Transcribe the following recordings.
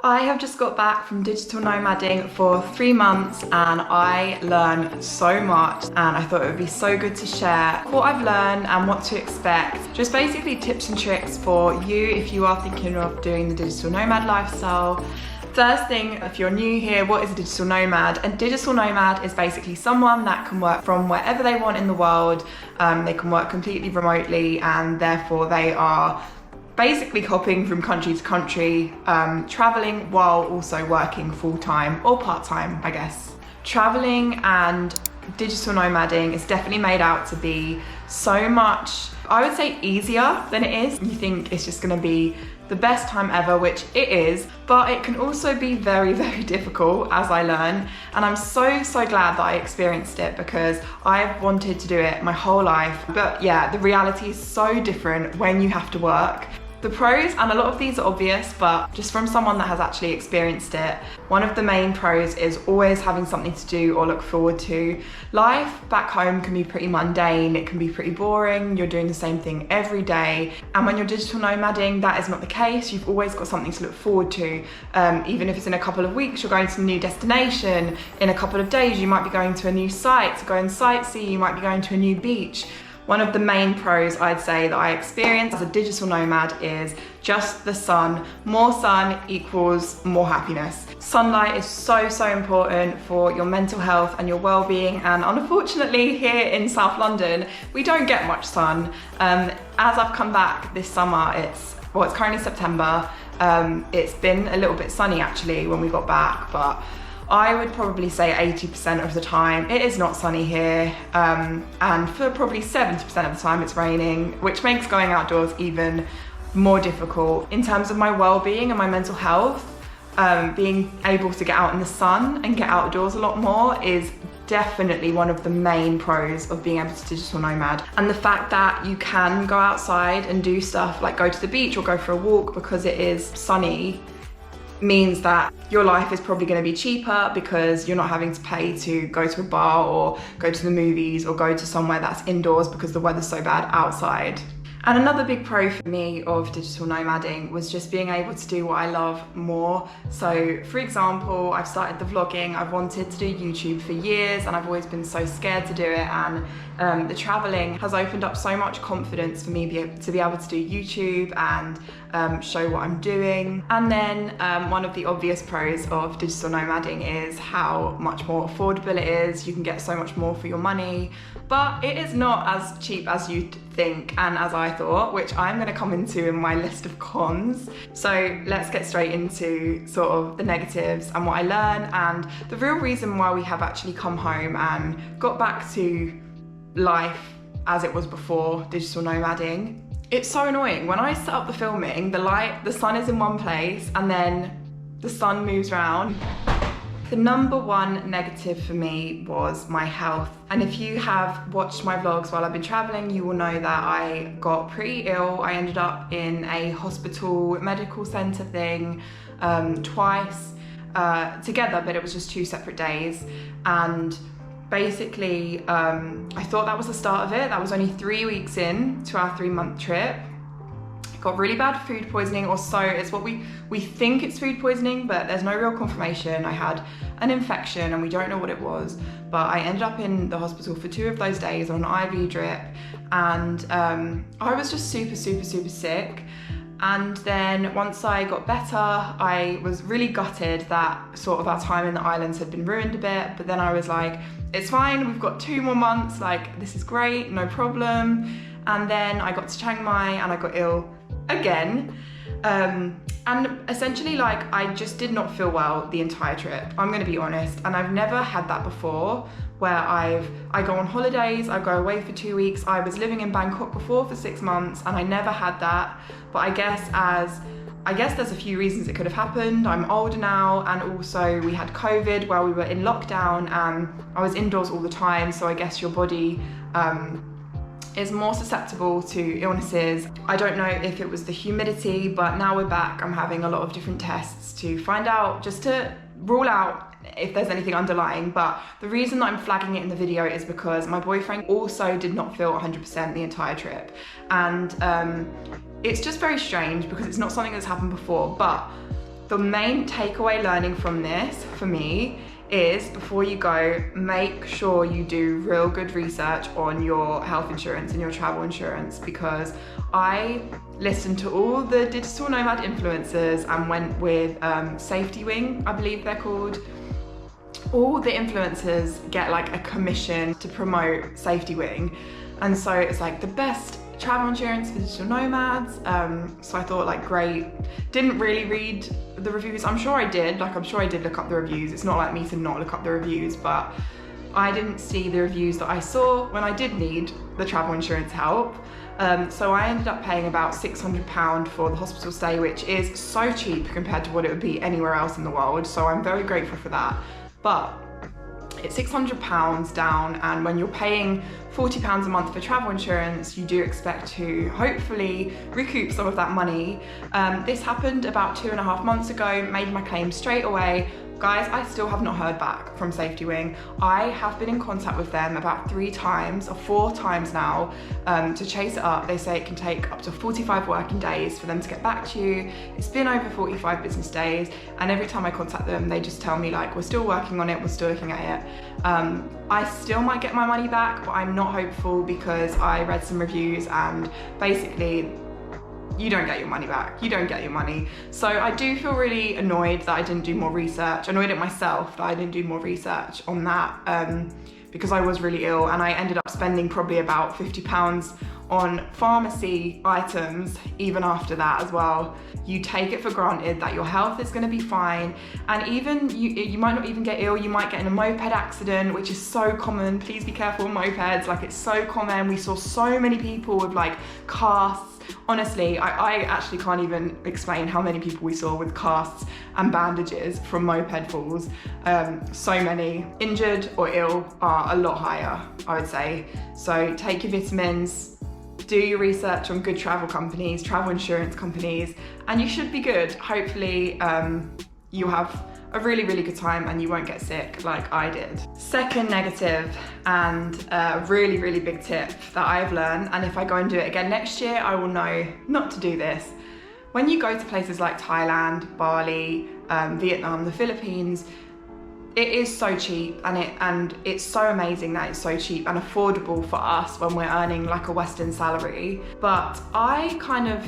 I have just got back from digital nomading for 3 months and I learned so much, and I thought it would be so good to share what I've learned and what to expect. Just basically tips and tricks for you if you are thinking of doing the digital nomad lifestyle. First thing, if you're new here, what is a digital nomad? A digital nomad is basically someone that can work from wherever they want in the world. They can work completely remotely, and therefore they are basically hopping from country to country, traveling while also working full-time or part-time, I guess. Traveling and digital nomading is definitely made out to be so much, I would say, easier than it is. You think it's just gonna be the best time ever, which it is, but it can also be very, very difficult, as I learn. And I'm so glad that I experienced it, because I've wanted to do it my whole life. But yeah, the reality is so different when you have to work. The pros, and a lot of these are obvious, but just from someone that has actually experienced it, one of the main pros is always having something to do or look forward to. Life back home can be pretty mundane, it can be pretty boring, you're doing the same thing every day. And when you're digital nomading, that is not the case. You've always got something to look forward to. Even if it's in a couple of weeks, you're going to a new destination. In a couple of days, you might be going to a new site to go and sightsee, you might be going to a new beach. One of the main pros, I'd say, that I experience as a digital nomad is just the sun. More sun equals more happiness. Sunlight is so important for your mental health and your well-being, and unfortunately here in South London, we don't get much sun. As I've come back this summer, it's currently September. It's been a little bit sunny actually when we got back, but I would probably say 80% of the time it is not sunny here, and for probably 70% of the time it's raining, which makes going outdoors even more difficult. In terms of my well-being and my mental health, being able to get out in the sun and get outdoors a lot more is definitely one of the main pros of being able to digital nomad. And the fact that you can go outside and do stuff like go to the beach or go for a walk because it is sunny means that your life is probably going to be cheaper, because you're not having to pay to go to a bar or go to the movies or go to somewhere that's indoors because the weather's so bad outside. And another big pro for me of digital nomading was just being able to do what I love more. So for example, I've started the vlogging. I've wanted to do YouTube for years and I've always been so scared to do it, and the traveling has opened up so much confidence for me to be able to do YouTube and show what I'm doing. And then one of the obvious pros of digital nomading is how much more affordable it is. You can get so much more for your money, but it is not as cheap as you'd think and as I thought, which I'm going to come into in my list of cons. So let's get straight into sort of the negatives and what I learned, and the real reason why we have actually come home and got back to life as it was before digital nomading. It's so annoying. When I set up the filming, the sun is in one place and then the sun moves around. The number one negative for me was my health. And if you have watched my vlogs while I've been traveling, you will know that I got pretty ill. I ended up in a hospital, medical center thing, twice together, but it was just 2 separate days. And basically, I thought that was the start of it. That was only 3 weeks in to our 3-month trip. Got really bad food poisoning, or so it's what we think it's food poisoning, but there's no real confirmation. I had an infection and we don't know what it was, but I ended up in the hospital for 2 of those days on an IV drip, and I was just super sick. And then once I got better, I was really gutted that sort of our time in the islands had been ruined a bit, but then I was like, it's fine, we've got 2 more months, like this is great, no problem. And then I got to Chiang Mai and I got ill again. And essentially, like, I just did not feel well the entire trip, I'm gonna be honest. And I've never had that before, where I go on holidays, I go away for 2 weeks. I was living in Bangkok before for 6 months and I never had that. But I guess there's a few reasons it could have happened. I'm older now, and also we had COVID where we were in lockdown and I was indoors all the time, so I guess your body is more susceptible to illnesses. I don't know if it was the humidity, but now we're back. I'm having a lot of different tests to find out, just to rule out if there's anything underlying. But the reason that I'm flagging it in the video is because my boyfriend also did not feel 100% the entire trip. And it's just very strange because it's not something that's happened before. But The main takeaway learning from this, for me, is before you go, make sure you do real good research on your health insurance and your travel insurance, because I listened to all the digital nomad influencers and went with Safety Wing, I believe they're called. All the influencers get like a commission to promote Safety Wing, and so it's like the best travel insurance for digital nomads. So I thought, like, great. Didn't really read the reviews. I'm sure I did look up the reviews. It's not like me to not look up the reviews, but I didn't see the reviews that I saw when I did need the travel insurance help. So I ended up paying about £600 for the hospital stay, which is so cheap compared to what it would be anywhere else in the world. So I'm very grateful for that. But it's £600 down, and when you're paying £40 a month for travel insurance, you do expect to hopefully recoup some of that money. This happened about 2.5 months ago, made my claim straight away. Guys, I still have not heard back from Safety Wing. I have been in contact with them about 3 times or 4 times now to chase it up. They say it can take up to 45 working days for them to get back to you. It's been over 45 business days, and every time I contact them, they just tell me, like, we're still working on it, we're still looking at it. I still might get my money back, but I'm not hopeful because I read some reviews and basically you don't get your money back. You don't get your money. So I do feel really annoyed that I didn't do more research. Annoyed at myself that I didn't do more research on that because I was really ill, and I ended up spending probably about £50 on pharmacy items even after that as well. You take it for granted that your health is going to be fine, and even you might not even get ill. You might get in a moped accident, which is so common. Please be careful with mopeds. Like, it's so common. We saw so many people with like casts. Honestly, I actually can't even explain how many people we saw with casts and bandages from moped falls. So many. Injured or ill are a lot higher, I would say. So take your vitamins, do your research on good travel companies, travel insurance companies, and you should be good. Hopefully you'll have a really, really good time and you won't get sick like I did. Second negative, and a really, really big tip that I've learned, and if I go and do it again next year, I will know not to do this. When you go to places like Thailand, Bali, Vietnam, the Philippines, it is so cheap, and it's so amazing that it's so cheap and affordable for us when we're earning like a Western salary. But I kind of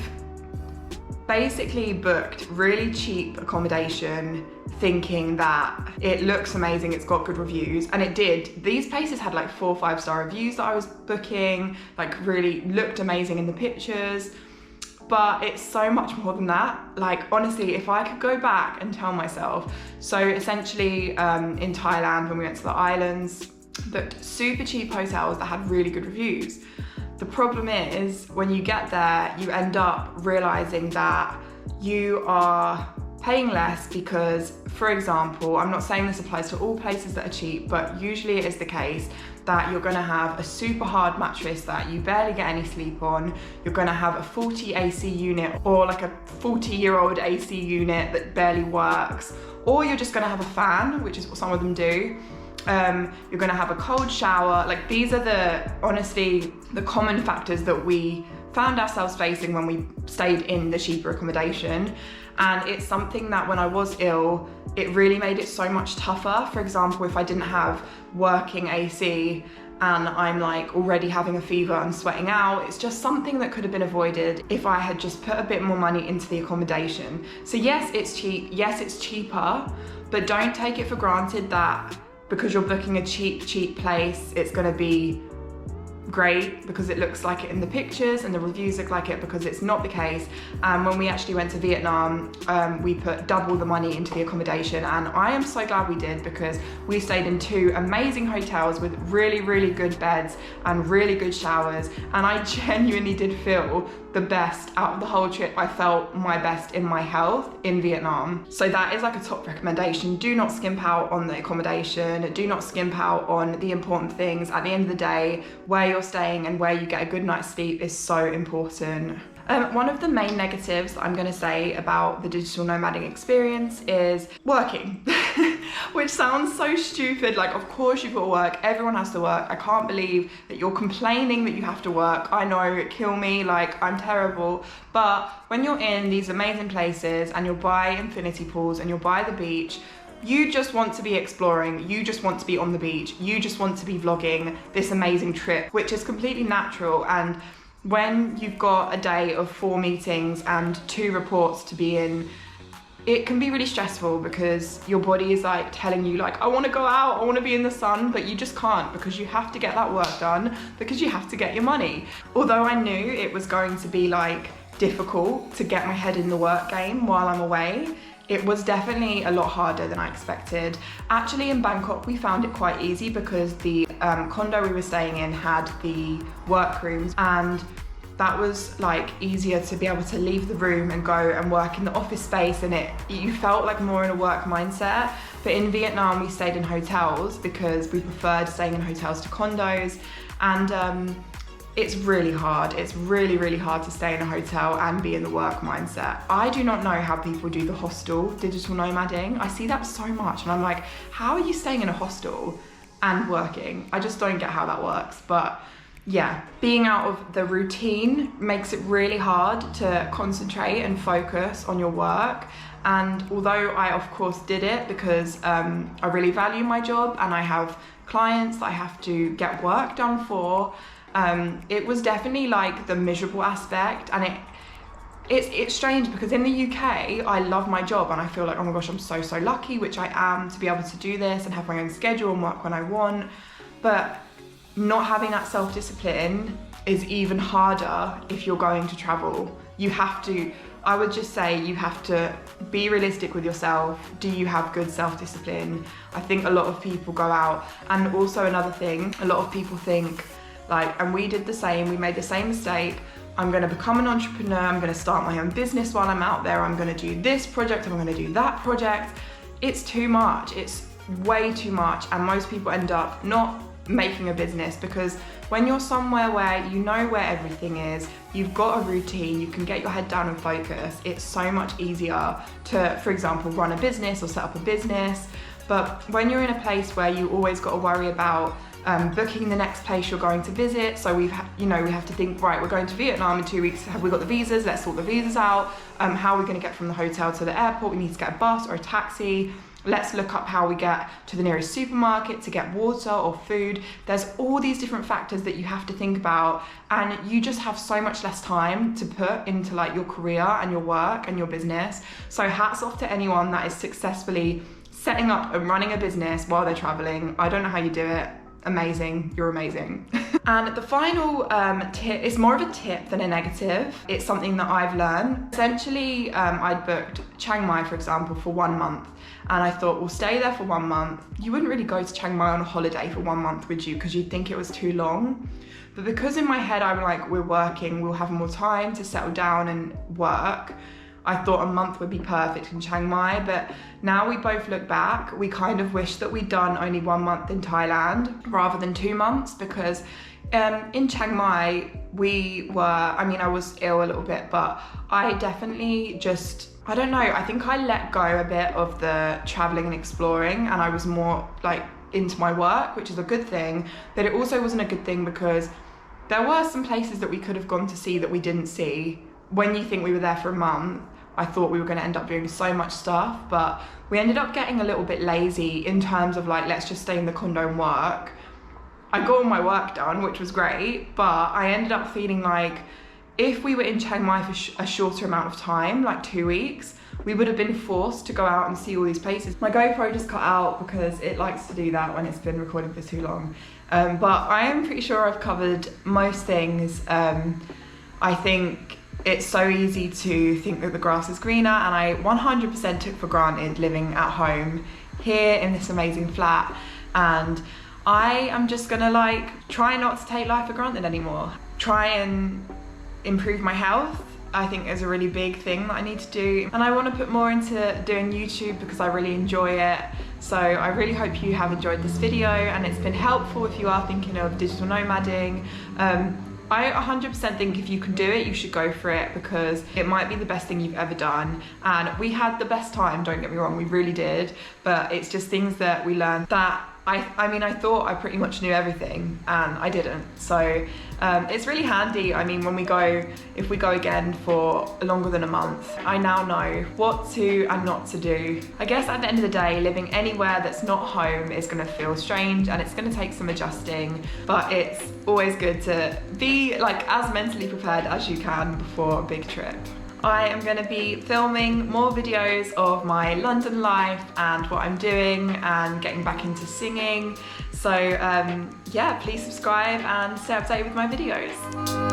basically booked really cheap accommodation thinking that it looks amazing, it's got good reviews, and it did. These places had like 4 or 5-star reviews that I was booking, like really looked amazing in the pictures, but it's so much more than that. Like, honestly, if I could go back and tell myself, so essentially in Thailand when we went to the islands, booked super cheap hotels that had really good reviews. The problem is when you get there, you end up realizing that you are paying less because, for example, I'm not saying this applies to all places that are cheap, but usually it is the case that you're gonna have a super hard mattress that you barely get any sleep on. You're gonna have a faulty AC unit, or like a 40-year-old AC unit that barely works, or you're just gonna have a fan, which is what some of them do. You're gonna have a cold shower. Like, these are honestly the common factors that we found ourselves facing when we stayed in the cheaper accommodation. And it's something that when I was ill, it really made it so much tougher. For example, if I didn't have working AC and I'm like already having a fever and sweating out, it's just something that could have been avoided if I had just put a bit more money into the accommodation. So yes, it's cheap, yes, it's cheaper, but don't take it for granted that because you're booking a cheap place, it's gonna be great because it looks like it in the pictures and the reviews look like it, because it's not the case. And when we actually went to Vietnam, we put double the money into the accommodation, and I am so glad we did, because we stayed in 2 amazing hotels with really, really good beds and really good showers, and I genuinely did feel the best out of the whole trip. I felt my best in my health in Vietnam. So that is like a top recommendation. Do not skimp out on the accommodation. Do not skimp out on the important things. At the end of the day, where you're staying and where you get a good night's sleep is so important. One of the main negatives that I'm going to say about the digital nomading experience is working, which sounds so stupid. Like, of course you've got to work, everyone has to work. I can't believe that you're complaining that you have to work. I know, kill me, like I'm terrible. But when you're in these amazing places and you're by infinity pools and you're by the beach, you just want to be exploring, you just want to be on the beach, you just want to be vlogging this amazing trip, which is completely natural. And when you've got a day of 4 meetings and 2 reports to be in, it can be really stressful because your body is like telling you like, I want to go out, I want to be in the sun, but you just can't because you have to get that work done because you have to get your money. Although I knew it was going to be like difficult to get my head in the work game while I'm away, it was definitely a lot harder than I expected. Actually, in Bangkok, we found it quite easy because the condo we were staying in had the workrooms, and that was like easier to be able to leave the room and go and work in the office space, and you felt like more in a work mindset. But in Vietnam, we stayed in hotels because we preferred staying in hotels to condos, and it's really hard. It's really, really hard to stay in a hotel and be in the work mindset. I do not know how people do the hostel digital nomading. I see that so much and I'm like, how are you staying in a hostel and working? I just don't get how that works. But yeah, being out of the routine makes it really hard to concentrate and focus on your work. And although I of course did it because I really value my job and I have clients that I have to get work done for, it was definitely like the miserable aspect. And it's strange because in the UK I love my job and I feel like, oh my gosh, I'm so lucky, which I am, to be able to do this and have my own schedule and work when I want. But not having that self-discipline is even harder if you're going to travel. You have to, I would just say, you have to be realistic with yourself. Do you have good self-discipline? I think a lot of people go out, and also another thing, a lot of people think like, and we did the same, we made the same mistake, I'm gonna become an entrepreneur, I'm gonna start my own business while I'm out there, I'm gonna do this project, I'm gonna do that project. It's too much, it's way too much, and most people end up not making a business because when you're somewhere where you know where everything is, you've got a routine, you can get your head down and focus, it's so much easier to, for example, run a business or set up a business. But when you're in a place where you always got to worry about booking the next place you're going to visit, so we have to think, right, we're going to Vietnam in 2 weeks, have we got the visas? Let's sort the visas out. How are we going to get from the hotel to the airport? We need to get a bus or a taxi. Let's look up how we get to the nearest supermarket to get water or food. There's all these different factors that you have to think about, and you just have so much less time to put into like your career and your work and your business. So hats off to anyone that is successfully setting up and running a business while they're traveling. I don't know how you do it. Amazing, you're amazing. And the final tip is more of a tip than a negative. It's something that I've learned. Essentially, I'd booked Chiang Mai, for example, for 1 month. And I thought, we'll stay there for 1 month. You wouldn't really go to Chiang Mai on a holiday for 1 month, would you? Because you'd think it was too long. But because in my head, I'm like, we're working, we'll have more time to settle down and work, I thought a month would be perfect in Chiang Mai. But now we both look back, we kind of wish that we'd done only 1 month in Thailand rather than 2 months, because in Chiang Mai, I was ill a little bit, but I definitely just, I don't know, I think I let go a bit of the traveling and exploring, and I was more like into my work, which is a good thing. But it also wasn't a good thing because there were some places that we could have gone to see that we didn't see. When you think we were there for a month, I thought we were going to end up doing so much stuff, but we ended up getting a little bit lazy in terms of like, let's just stay in the condo and work. I got all my work done, which was great, but I ended up feeling like if we were in Chiang Mai for a shorter amount of time, like 2 weeks, we would have been forced to go out and see all these places. My GoPro just cut out because it likes to do that when it's been recording for too long. But I am pretty sure I've covered most things. I think it's so easy to think that the grass is greener, and I 100% took for granted living at home here in this amazing flat, and I am just gonna like try not to take life for granted anymore. Try and improve my health, I think, is a really big thing that I need to do, and I want to put more into doing YouTube because I really enjoy it. So I really hope you have enjoyed this video and it's been helpful if you are thinking of digital nomading. I 100% think if you can do it, you should go for it, because it might be the best thing you've ever done. And we had the best time, don't get me wrong, we really did. But it's just things that we learned that I mean, I thought I pretty much knew everything and I didn't. So it's really handy. I mean, if we go again for longer than a month, I now know what to and not to do. I guess at the end of the day, living anywhere that's not home is gonna feel strange and it's gonna take some adjusting, but it's always good to be like as mentally prepared as you can before a big trip. I am going to be filming more videos of my London life and what I'm doing and getting back into singing. So yeah, please subscribe and stay updated with my videos.